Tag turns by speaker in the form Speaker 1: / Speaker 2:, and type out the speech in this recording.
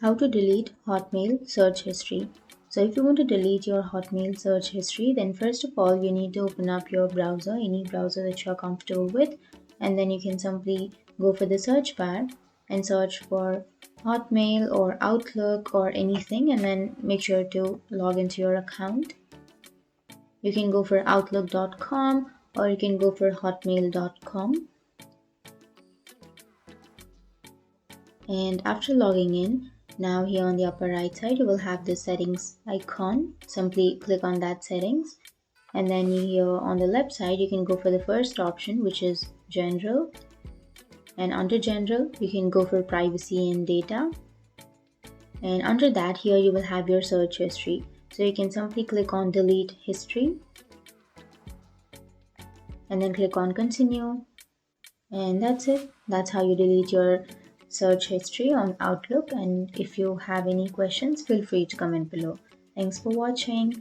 Speaker 1: How to delete Hotmail search history. So if you want to delete your Hotmail search history, then first of all you need to open up your browser, any browser that you're comfortable with, and then you can simply go for the search bar and search for Hotmail or Outlook or anything, and then make sure to log into your account. You can go for outlook.com or you can go for hotmail.com. And after logging in, now here on the upper right side you will have the settings icon. Simply click on that settings, and then here on the left side you can go for the first option, which is general, and under general you can go for privacy and data, and under that here you will have your search history. So you can simply click on delete history and then click on continue, and that's it. That's how you delete your search history on Outlook. And if you have any questions, feel free to comment below. Thanks for watching.